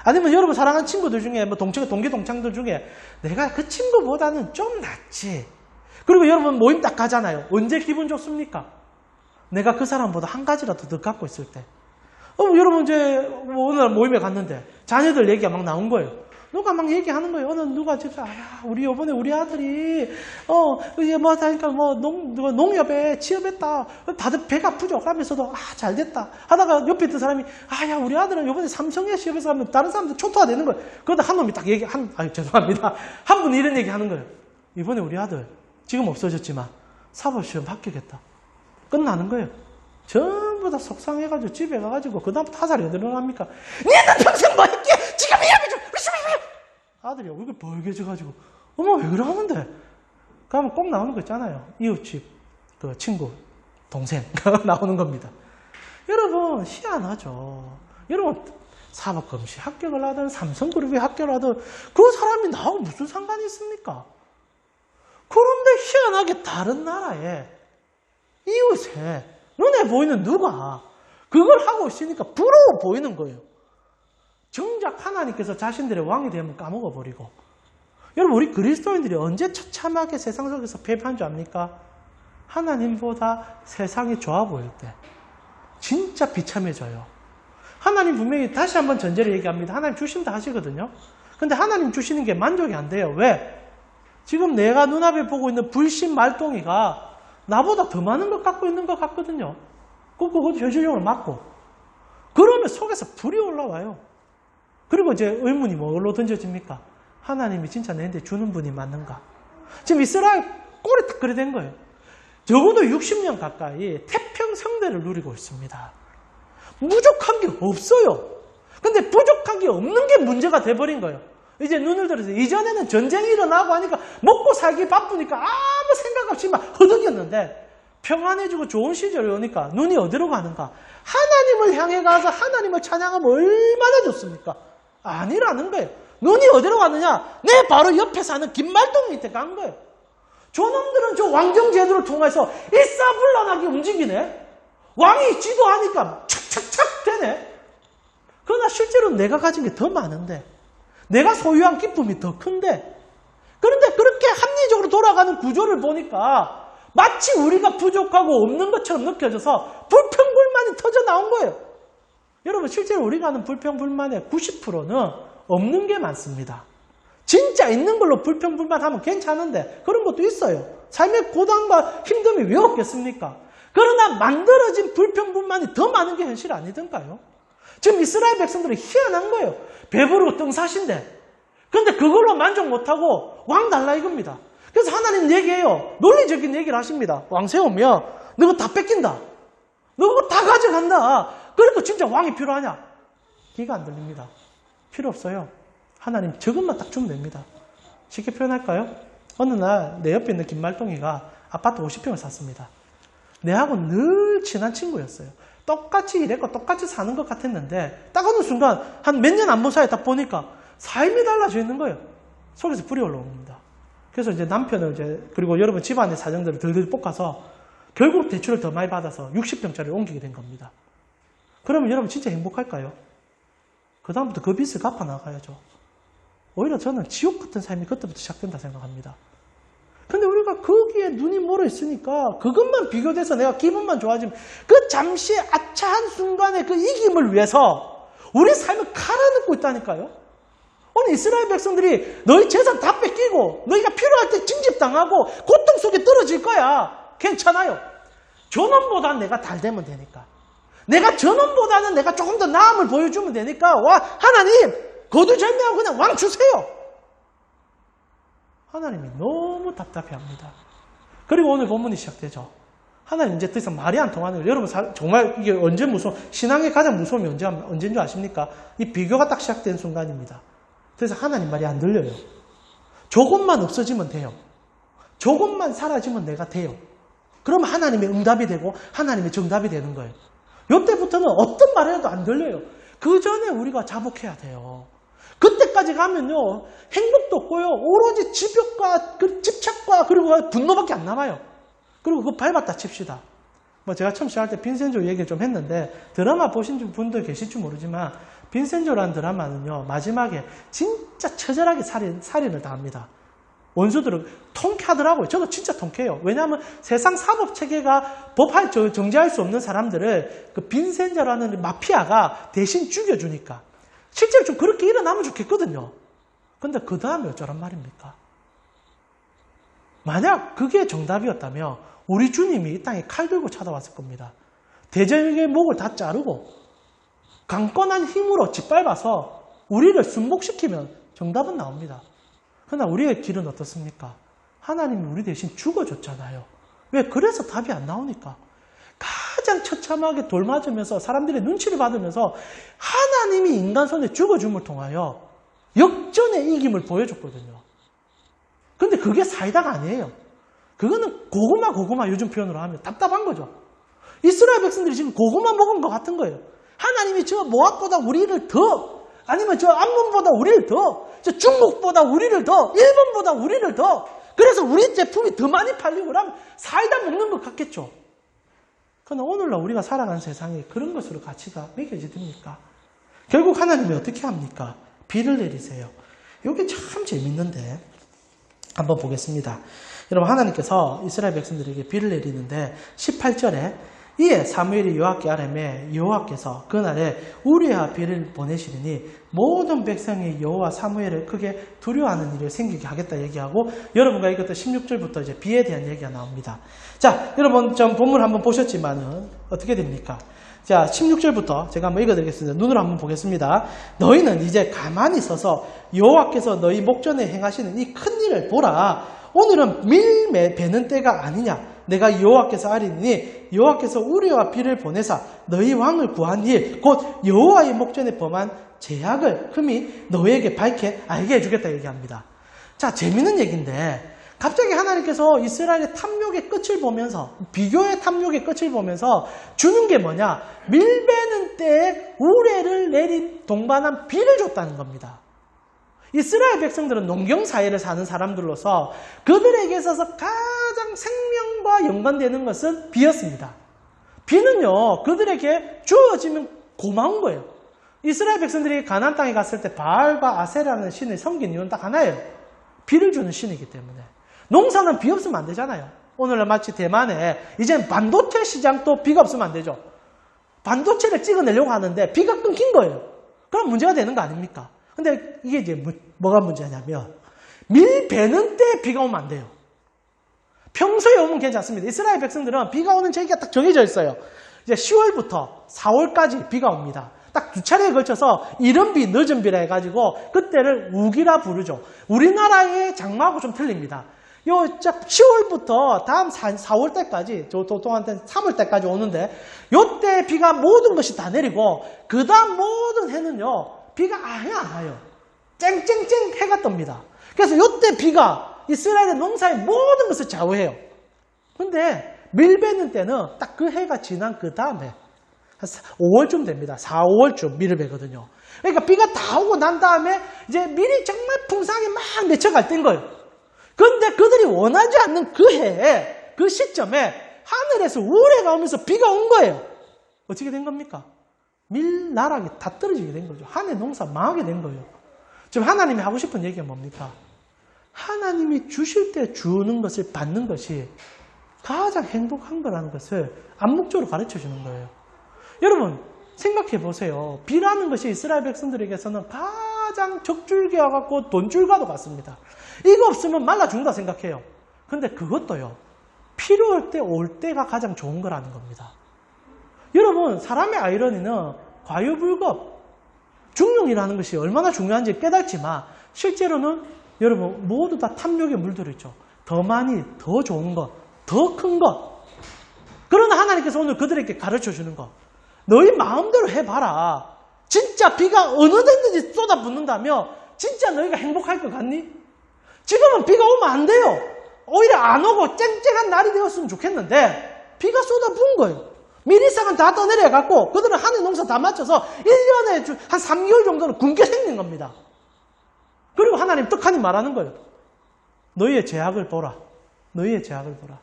아니면 여러분 사랑하는 친구들 중에 뭐 동기 동창들 중에 내가 그 친구보다는 좀 낫지. 그리고 여러분 모임 딱 가잖아요. 언제 기분 좋습니까? 내가 그 사람보다 한 가지라도 더 갖고 있을 때. 여러분 이제 뭐 어느 날 모임에 갔는데 자녀들 얘기가 막 나온 거예요. 누가 막 얘기하는 거예요. 어느 누가 진짜 우리 이번에 우리 아들이 이제 뭐 하니까 뭐 농협에 취업했다. 다들 배가 아프죠. 하면서도 잘 됐다. 하다가 옆에 있던 사람이 야 우리 아들은 이번에 삼성에 취업해서 하면 다른 사람들 초토화 되는 거예요. 그러다 한 놈이 딱 죄송합니다. 한 분이 이런 얘기 하는 거예요. 이번에 우리 아들 지금 없어졌지만 사법시험 합격했다. 끝나는 거예요. 전부 다 속상해가지고 집에 가가지고 그 다음부터 화살이 어디로 나갑니까? 니는 평생 뭐 했기에 지금 이야기 좀 아들이 얼굴 벌개져가지고 어머 왜 그러는데? 그러면 꼭 나오는 거 있잖아요. 이웃집 그 친구 동생 나오는 겁니다. 여러분 희한하죠. 여러분 사법검시 합격을 하든 삼성그룹에 합격을 하든 그 사람이 나하고 무슨 상관이 있습니까? 그런데 희한하게 다른 나라에 이웃에 눈에 보이는 누가 그걸 하고 있으니까 부러워 보이는 거예요. 정작 하나님께서 자신들의 왕이 되면 까먹어버리고. 여러분 우리 그리스도인들이 언제 처참하게 세상 속에서 패배한 줄 압니까? 하나님보다 세상이 좋아 보일 때 진짜 비참해져요. 하나님 분명히 다시 한번 전제를 얘기합니다. 하나님 주신다 하시거든요. 근데 하나님 주시는 게 만족이 안 돼요. 왜? 지금 내가 눈앞에 보고 있는 불신 말동이가 나보다 더 많은 것 갖고 있는 것 같거든요. 그것도 현실적으로 맞고. 그러면 속에서 불이 올라와요. 그리고 이제 의문이 뭘로 던져집니까? 하나님이 진짜 내한테 주는 분이 맞는가? 지금 이스라엘 꼴이 딱 그래 된 거예요. 적어도 60년 가까이 태평성대를 누리고 있습니다. 부족한 게 없어요. 근데 부족한 게 없는 게 문제가 돼버린 거예요. 이제 눈을 들어서 이전에는 전쟁이 일어나고 하니까 먹고 살기 바쁘니까 아무 생각 없이 막 허덕였는데 평안해지고 좋은 시절이 오니까 눈이 어디로 가는가? 하나님을 향해 가서 하나님을 찬양하면 얼마나 좋습니까? 아니라는 거예요. 눈이 어디로 가느냐? 내 바로 옆에 사는 김말동 밑에 간 거예요. 저놈들은 저 왕정제도를 통해서 일사불란하게 움직이네. 왕이 지도하니까 착착착 되네. 그러나 실제로 내가 가진 게 더 많은데 내가 소유한 기쁨이 더 큰데 그런데 그렇게 합리적으로 돌아가는 구조를 보니까 마치 우리가 부족하고 없는 것처럼 느껴져서 불평불만이 터져 나온 거예요. 여러분 실제로 우리가 하는 불평불만의 90%는 없는 게 많습니다. 진짜 있는 걸로 불평불만하면 괜찮은데 그런 것도 있어요. 삶의 고단과 힘듦이 왜 없겠습니까? 그러나 만들어진 불평불만이 더 많은 게 현실 아니던가요? 지금 이스라엘 백성들이 희한한 거예요. 배부르고 뜬사신데 그런데 그걸로 만족 못하고 왕 달라 이겁니다. 그래서 하나님 얘기해요. 논리적인 얘기를 하십니다. 왕 세우면 너 그거 다 뺏긴다. 너 그거 다 가져간다. 그러니까 진짜 왕이 필요하냐? 귀가 안 들립니다. 필요 없어요. 하나님 저것만 딱 주면 됩니다. 쉽게 표현할까요? 어느 날 내 옆에 있는 김말동이가 아파트 50평을 샀습니다. 내하고 늘 친한 친구였어요. 똑같이 일했고 똑같이 사는 것 같았는데 딱 어느 순간 한 몇 년 안 본 사이에 딱 보니까 삶이 달라져 있는 거예요. 속에서 불이 올라옵니다. 그래서 이제 남편을 그리고 여러분 집안의 사정들을 들들 볶아서 결국 대출을 더 많이 받아서 60평짜리를 옮기게 된 겁니다. 그러면 여러분 진짜 행복할까요? 그 다음부터 그 빚을 갚아 나가야죠. 오히려 저는 지옥 같은 삶이 그때부터 시작된다 생각합니다. 근데 우리가 거기에 눈이 멀어 있으니까 그것만 비교돼서 내가 기분만 좋아지면 그 잠시 아차한 순간의 그 이김을 위해서 우리 삶을 갈아넣고 있다니까요. 오늘 이스라엘 백성들이 너희 재산 다 뺏기고 너희가 필요할 때 징집당하고 고통 속에 떨어질 거야. 괜찮아요. 저놈보다 내가 잘 되면 되니까. 내가 저놈보다는 내가 조금 더 나음을 보여주면 되니까 와 하나님 거두절미하고 그냥 왕 주세요. 하나님이 너무 답답해합니다. 그리고 오늘 본문이 시작되죠. 하나님 이제 더 이상 말이 안 통하는 거예요. 여러분 정말 이게 언제 무서워? 신앙의 가장 무서움이 언제인 줄 아십니까? 이 비교가 딱 시작된 순간입니다. 그래서 하나님 말이 안 들려요. 조금만 없어지면 돼요. 조금만 사라지면 내가 돼요. 그러면 하나님의 응답이 되고 하나님의 정답이 되는 거예요. 이때부터는 어떤 말을 해도 안 들려요. 그 전에 우리가 자복해야 돼요. 그때까지 가면요 행복도 없고요 오로지 집욕과 그 집착과 그리고 분노밖에 안 남아요. 그리고 그거 밟았다 칩시다. 뭐 제가 처음 시작할 때 빈센조 얘기를 좀 했는데 드라마 보신 분들 계실지 모르지만 빈센조라는 드라마는요. 마지막에 진짜 처절하게 살인을 당합니다. 원수들은 통쾌하더라고요. 저도 진짜 통쾌해요. 왜냐하면 세상 사법체계가 정지할 수 없는 사람들을 그 빈센조라는 마피아가 대신 죽여주니까. 실제로 좀 그렇게 일어나면 좋겠거든요. 근데 그 다음에 어쩌란 말입니까? 만약 그게 정답이었다면 우리 주님이 이 땅에 칼 들고 찾아왔을 겁니다. 대적의 목을 다 자르고 강건한 힘으로 짓밟아서 우리를 순복시키면 정답은 나옵니다. 그러나 우리의 길은 어떻습니까? 하나님이 우리 대신 죽어줬잖아요. 왜? 그래서 답이 안 나오니까. 가장 처참하게 돌 맞으면서 사람들의 눈치를 받으면서 하나님이 인간 손에 죽어줌을 통하여 역전의 이김을 보여줬거든요. 근데 그게 사이다가 아니에요. 그거는 고구마 요즘 표현으로 하면 답답한 거죠. 이스라엘 백성들이 지금 고구마 먹은 것 같은 거예요. 하나님이 저 모압보다 우리를 더, 아니면 저 암몬보다 우리를 더, 저 중국보다 우리를 더, 일본보다 우리를 더, 그래서 우리 제품이 더 많이 팔리고 그러면 사이다 먹는 것 같겠죠. 그러나 오늘날 우리가 살아가는 세상에 그런 것으로 가치가 매겨집니까? 결국 하나님이 어떻게 합니까? 비를 내리세요. 이게 참 재밌는데 한번 보겠습니다. 여러분 하나님께서 이스라엘 백성들에게 비를 내리는데 18절에 이에 사무엘이 여호와께 아뢰매 여호와께서 그날에 우리와 비를 보내시리니 모든 백성이 여호와 사무엘을 크게 두려워하는 일을 생기게 하겠다 얘기하고 여러분과 이것도 16절부터 이제 비에 대한 얘기가 나옵니다. 자, 여러분 좀 본문 한번 보셨지만은 어떻게 됩니까? 자, 16절부터 제가 한번 읽어드리겠습니다. 눈으로 한번 보겠습니다. 너희는 이제 가만히 서서 여호와께서 너희 목전에 행하시는 이 큰 일을 보라. 오늘은 밀 베는 때가 아니냐. 내가 여호와께서 아리니 여호와께서 우리와 비를 보내사 너희 왕을 구한 일 곧 여호와의 목전에 범한 죄악을 흠이 너희에게 밝게 알게 해주겠다 얘기합니다. 자, 재밌는 얘기인데 갑자기 하나님께서 이스라엘의 탐욕의 끝을 보면서 비교의 탐욕의 끝을 보면서 주는 게 뭐냐? 밀베는 때에 우레를 내린 동반한 비를 줬다는 겁니다. 이스라엘 백성들은 농경사회를 사는 사람들로서 그들에게 있어서 가장 생명과 연관되는 것은 비였습니다. 비는요, 그들에게 주어지면 고마운 거예요. 이스라엘 백성들이 가나안 땅에 갔을 때 바알과 아세라는 신을 섬긴 이유는 딱 하나예요. 비를 주는 신이기 때문에. 농사는 비 없으면 안 되잖아요. 오늘날 마치 대만에 이제 반도체 시장도 비가 없으면 안 되죠. 반도체를 찍어내려고 하는데 비가 끊긴 거예요. 그럼 문제가 되는 거 아닙니까? 근데 이게 이제 뭐가 문제냐면 밀 베는 때 비가 오면 안 돼요. 평소에 오면 괜찮습니다. 이스라엘 백성들은 비가 오는 시기가 딱 정해져 있어요. 이제 10월부터 4월까지 비가 옵니다. 딱 두 차례에 걸쳐서 이른 비, 늦은 비라 해가지고 그때를 우기라 부르죠. 우리나라의 장마하고 좀 틀립니다. 요 10월부터 다음 4월 때까지, 보통한테 3월 때까지 오는데 요때 비가 모든 것이 다 내리고 그 다음 모든 해는요 비가 아예 안 와요. 쨍쨍쨍 해가 뜹니다. 그래서 요때 비가 이스라엘의 농사의 모든 것을 좌우해요. 근데 밀 베는 때는 딱 그 해가 지난 그 다음에 한 5월쯤 됩니다. 4, 5월쯤 밀을 베거든요. 그러니까 비가 다 오고 난 다음에 이제 밀이 정말 풍성하게 막 맺혀갈 때인 거예요. 그런데 그들이 원하지 않는 그 해에, 그 시점에 하늘에서 우레가 오면서 비가 온 거예요. 어떻게 된 겁니까? 밀나락이 다 떨어지게 된 거죠. 하늘 농사 망하게 된 거예요. 지금 하나님이 하고 싶은 얘기가 뭡니까? 하나님이 주실 때 주는 것을 받는 것이 가장 행복한 거라는 것을 암묵적으로 가르쳐 주는 거예요. 여러분 생각해 보세요. 비라는 것이 이스라엘 백성들에게서는 가장 적줄기와 같고 돈줄과도 같습니다. 이거 없으면 말라 죽는다 생각해요. 근데 그것도요. 필요할 때 올 때가 가장 좋은 거라는 겁니다. 여러분 사람의 아이러니는 과유불급, 중용이라는 것이 얼마나 중요한지 깨닫지만 실제로는 여러분 모두 다 탐욕에 물들었죠. 더 많이, 더 좋은 것, 더 큰 것. 그러나 하나님께서 오늘 그들에게 가르쳐주는 것. 너희 마음대로 해봐라. 진짜 비가 어느 데든지 쏟아붓는다며 진짜 너희가 행복할 것 같니? 지금은 비가 오면 안 돼요. 오히려 안 오고 쨍쨍한 날이 되었으면 좋겠는데 비가 쏟아부은 거예요. 밀이상은 다 떠내려갖고 그들은 하늘 농사 다 맞춰서 1년에 한 3개월 정도는 굶게 생긴 겁니다. 그리고 하나님 떡하니 말하는 거예요. 너희의 죄악을 보라. 너희의 죄악을 보라.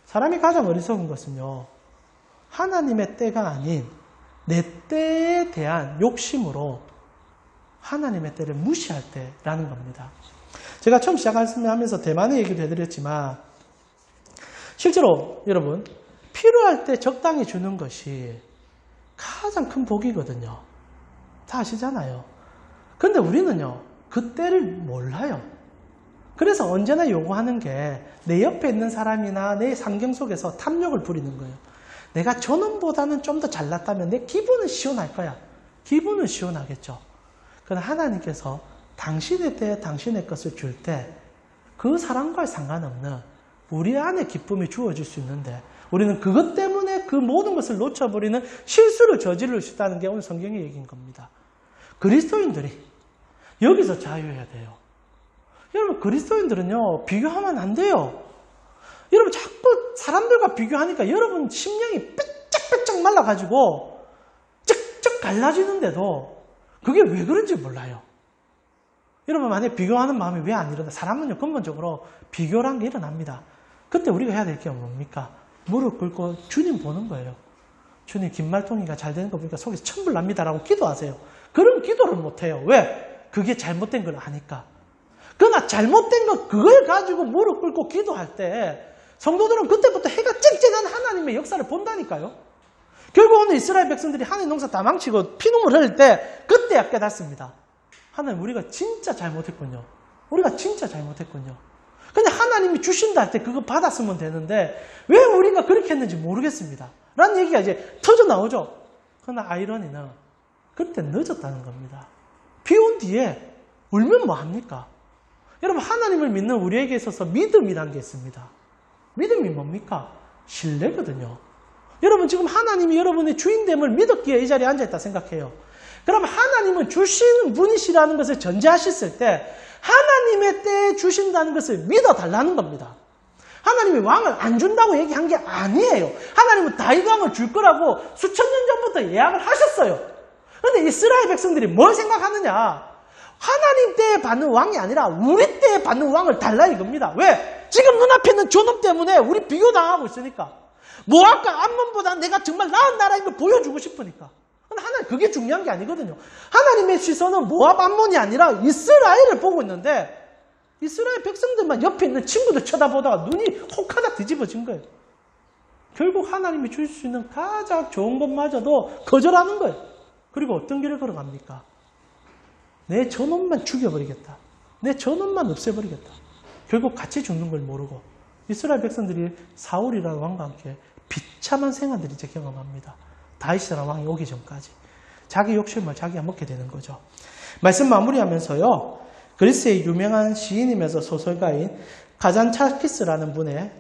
사람이 가장 어리석은 것은요, 하나님의 때가 아닌 내 때에 대한 욕심으로 하나님의 때를 무시할 때라는 겁니다. 제가 처음 시작하면서 대만의 얘기도 해드렸지만, 실제로 여러분, 필요할 때 적당히 주는 것이 가장 큰 복이거든요. 다 아시잖아요. 근데 우리는요, 그 때를 몰라요. 그래서 언제나 요구하는 게 내 옆에 있는 사람이나 내 상경 속에서 탐욕을 부리는 거예요. 내가 저놈보다는 좀 더 잘났다면 내 기분은 시원할 거야. 기분은 시원하겠죠. 그러나 하나님께서 당신의 때에 당신의 것을 줄 때 그 사람과 상관없는 우리 안에 기쁨이 주어질 수 있는데, 우리는 그것 때문에 그 모든 것을 놓쳐버리는 실수를 저지를 수 있다는 게 오늘 성경의 얘기인 겁니다. 그리스도인들이 여기서 자유해야 돼요. 여러분, 그리스도인들은요, 비교하면 안 돼요. 여러분, 자꾸 사람들과 비교하니까 여러분 심령이 삐쩍삐쩍 말라가지고 쩍쩍 갈라지는데도 그게 왜 그런지 몰라요. 여러분, 만약에 비교하는 마음이 왜 안 일어나? 사람은요, 근본적으로 비교란 게 일어납니다. 그때 우리가 해야 될 게 뭡니까? 무릎 꿇고 주님 보는 거예요. 주님, 김말통이가 잘 되는 거 보니까 속에서 천불납니다라고 기도하세요. 그런 기도를 못해요. 왜? 그게 잘못된 걸 아니까. 그러나 잘못된 거 그걸 가지고 무릎 꿇고 기도할 때 성도들은 그때부터 해가 쨍쨍한 하나님의 역사를 본다니까요. 결국 오늘 이스라엘 백성들이 하나님 농사 다 망치고 피눈물 흘릴 때 그때야 깨닫습니다. 하나님, 우리가 진짜 잘못했군요. 우리가 진짜 잘못했군요. 근데 하나님이 주신다 할 때 그거 받았으면 되는데 왜 우리가 그렇게 했는지 모르겠습니다. 라는 얘기가 이제 터져 나오죠. 그러나 아이러니는 그때 늦었다는 겁니다. 비 온 뒤에 울면 뭐합니까? 여러분, 하나님을 믿는 우리에게 있어서 믿음이란 게 있습니다. 믿음이 뭡니까? 신뢰거든요. 여러분, 지금 하나님이 여러분의 주인됨을 믿었기에 이 자리에 앉아있다 생각해요. 그럼 하나님은 주시는 분이시라는 것을 전제하셨을 때 하나님의 때에 주신다는 것을 믿어달라는 겁니다. 하나님이 왕을 안 준다고 얘기한 게 아니에요. 하나님은 다윗 왕을 줄 거라고 수천 년 전부터 예약을 하셨어요. 그런데 이스라엘 백성들이 뭘 생각하느냐? 하나님 때에 받는 왕이 아니라 우리 때에 받는 왕을 달라 이겁니다. 왜? 지금 눈앞에 있는 존엄 때문에 우리 비교당하고 있으니까. 모압과 암몬보다 내가 정말 나은 나라인 걸 보여주고 싶으니까. 하나님, 그게 중요한 게 아니거든요. 하나님의 시선은 모압, 암몬이 아니라 이스라엘을 보고 있는데 이스라엘 백성들만 옆에 있는 친구들 쳐다보다가 눈이 혹하다 뒤집어진 거예요. 결국 하나님이 줄 수 있는 가장 좋은 것마저도 거절하는 거예요. 그리고 어떤 길을 걸어갑니까? 내 전원만 죽여버리겠다. 내 전원만 없애버리겠다. 결국 같이 죽는 걸 모르고 이스라엘 백성들이 사울이라는 왕과 함께 비참한 생활들을 이제 경험합니다. 다윗이라는 왕이 오기 전까지. 자기 욕심을 자기가 먹게 되는 거죠. 말씀 마무리하면서요, 그리스의 유명한 시인이면서 소설가인 가잔차키스라는 분의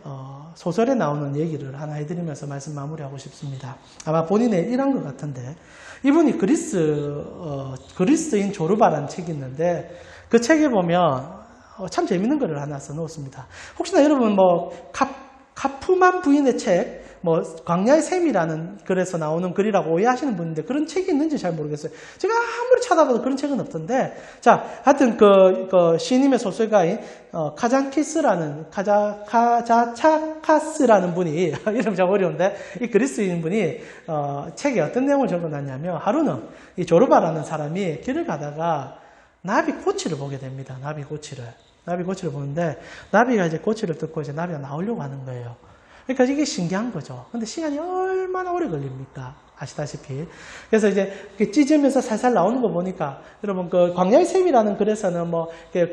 소설에 나오는 얘기를 하나 해드리면서 말씀 마무리하고 싶습니다. 아마 본인의 일한 것 같은데, 이분이 그리스인 조르바라는 책이 있는데 그 책에 보면 참 재밌는 글을 하나 써놓았습니다. 혹시나 여러분 카프만 부인의 책, 광야의 샘이라는 글에서 나오는 글이라고 오해하시는 분인데 그런 책이 있는지 잘 모르겠어요. 제가 아무리 찾아봐도 그런 책은 없던데, 자, 하여튼 시인님의 소설가인 카자차카스라는 분이 이름 참 어려운데 이 그리스인 분이 책에 어떤 내용을 적어놨냐면, 하루는 이 조르바라는 사람이 길을 가다가 나비꼬치를 보게 됩니다. 나비꼬치를 보는데 나비가 이제 꼬치를 뜯고 이제 나비가 나오려고 하는 거예요. 그러니까 이게 신기한 거죠. 근데 시간이 얼마나 오래 걸립니까? 아시다시피. 그래서 이제 찢으면서 살살 나오는 거 보니까, 여러분, 광야의 샘이라는 글에서는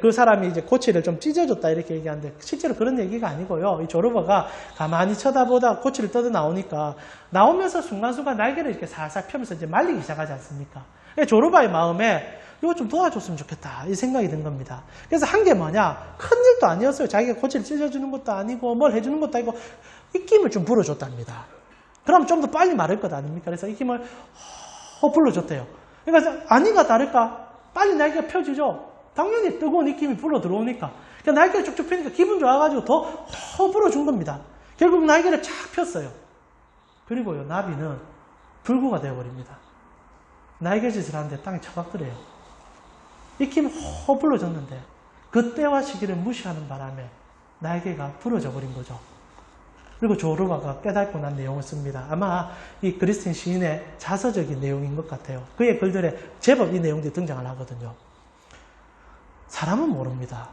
그 사람이 이제 꼬치를 좀 찢어줬다 이렇게 얘기하는데 실제로 그런 얘기가 아니고요. 이 조르바가 가만히 쳐다보다 꼬치를 뜯어 나오니까 나오면서 순간순간 날개를 이렇게 살살 펴면서 이제 말리기 시작하지 않습니까? 조르바의 마음에 이거 좀 도와줬으면 좋겠다 이 생각이 든 겁니다. 그래서 한 게 뭐냐? 큰일도 아니었어요. 자기가 꼬치를 찢어주는 것도 아니고 뭘 해주는 것도 아니고 입김을 좀 불어줬답니다. 그럼 좀 더 빨리 마를 것 아닙니까? 그래서 입김을 불어줬대요. 그러니까 아니가 다를까? 빨리 날개가 펴지죠. 당연히 뜨거운 입김이 불어 들어오니까. 그러니까 날개를 쭉쭉 펴니까 기분 좋아가지고 더 불어준 겁니다. 결국 날개를 쫙 폈어요. 그리고요, 나비는 불구가 되어버립니다. 날개짓을 하는데 땅에 처박더래요. 입김이 불어졌는데 그때와 시기를 무시하는 바람에 날개가 부러져 버린 거죠. 그리고 조르바가 깨닫고 난 내용을 씁니다. 아마 이 그리스틴 시인의 자서적인 내용인 것 같아요. 그의 글들에 제법 이 내용들이 등장을 하거든요. 사람은 모릅니다.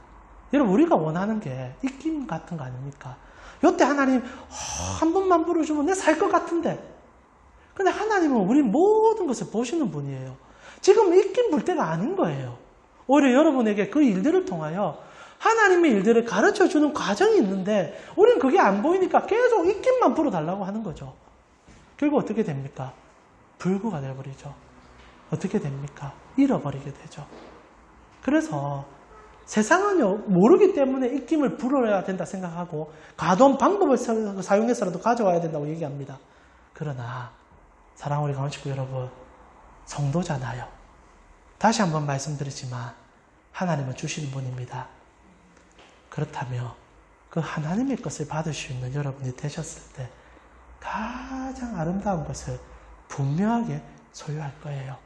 여러분, 우리가 원하는 게 입김 같은 거 아닙니까? 요때 하나님 한 번만 부르시면 내 살 것 같은데. 근데 하나님은 우리 모든 것을 보시는 분이에요. 지금 입김 불 때가 아닌 거예요. 오히려 여러분에게 그 일들을 통하여 하나님의 일들을 가르쳐주는 과정이 있는데 우리는 그게 안 보이니까 계속 입김만 불어달라고 하는 거죠. 결국 어떻게 됩니까? 불구가 되어버리죠. 어떻게 됩니까? 잃어버리게 되죠. 그래서 세상은요, 모르기 때문에 입김을 불어야 된다 생각하고 가둬온 방법을 사용해서라도 가져와야 된다고 얘기합니다. 그러나 사랑하는 우리 가운데 여러분, 성도잖아요. 다시 한번 말씀드리지만 하나님은 주시는 분입니다. 그렇다면 그 하나님의 것을 받을 수 있는 여러분이 되셨을 때 가장 아름다운 것을 분명하게 소유할 거예요.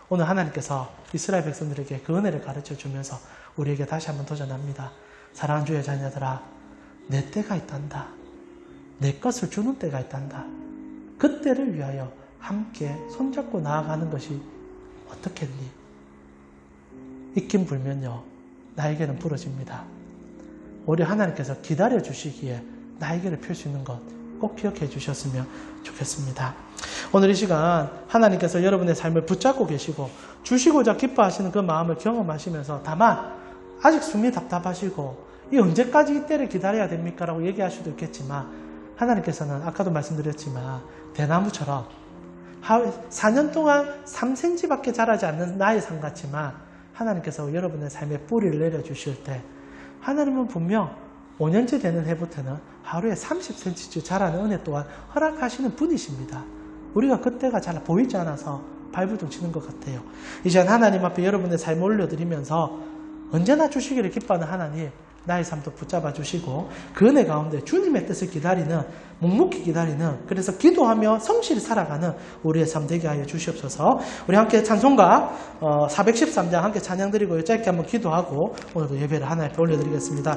오늘 하나님께서 이스라엘 백성들에게 그 은혜를 가르쳐 주면서 우리에게 다시 한번 도전합니다. 사랑하는 주의 자녀들아, 내 때가 있단다. 내 것을 주는 때가 있단다. 그 때를 위하여 함께 손잡고 나아가는 것이 어떻겠니? 입김 불면요, 나에게는 부러집니다. 우리 하나님께서 기다려 주시기에 나에게를 펼 수 있는 것 꼭 기억해 주셨으면 좋겠습니다. 오늘 이 시간 하나님께서 여러분의 삶을 붙잡고 계시고 주시고자 기뻐하시는 그 마음을 경험하시면서 다만 아직 숨이 답답하시고 이 언제까지 이 때를 기다려야 됩니까? 라고 얘기할 수도 있겠지만 하나님께서는 아까도 말씀드렸지만 대나무처럼 4년 동안 3cm밖에 자라지 않는 나의 삶 같지만 하나님께서 여러분의 삶에 뿌리를 내려주실 때 하나님은 분명 5년째 되는 해부터는 하루에 30cm씩 자라는 은혜 또한 허락하시는 분이십니다. 우리가 그때가 잘 보이지 않아서 발부둥 치는 것 같아요. 이제 하나님 앞에 여러분의 삶을 올려드리면서 언제나 주시기를 기뻐하는 하나님, 나의 삶도 붙잡아 주시고 그 은혜 가운데 주님의 뜻을 기다리는, 묵묵히 기다리는, 그래서 기도하며 성실히 살아가는 우리의 삶 되게 하여 주시옵소서. 우리 함께 찬송가 413장 함께 찬양드리고 짧게 한번 기도하고 오늘도 예배를 하나님 앞에 올려드리겠습니다.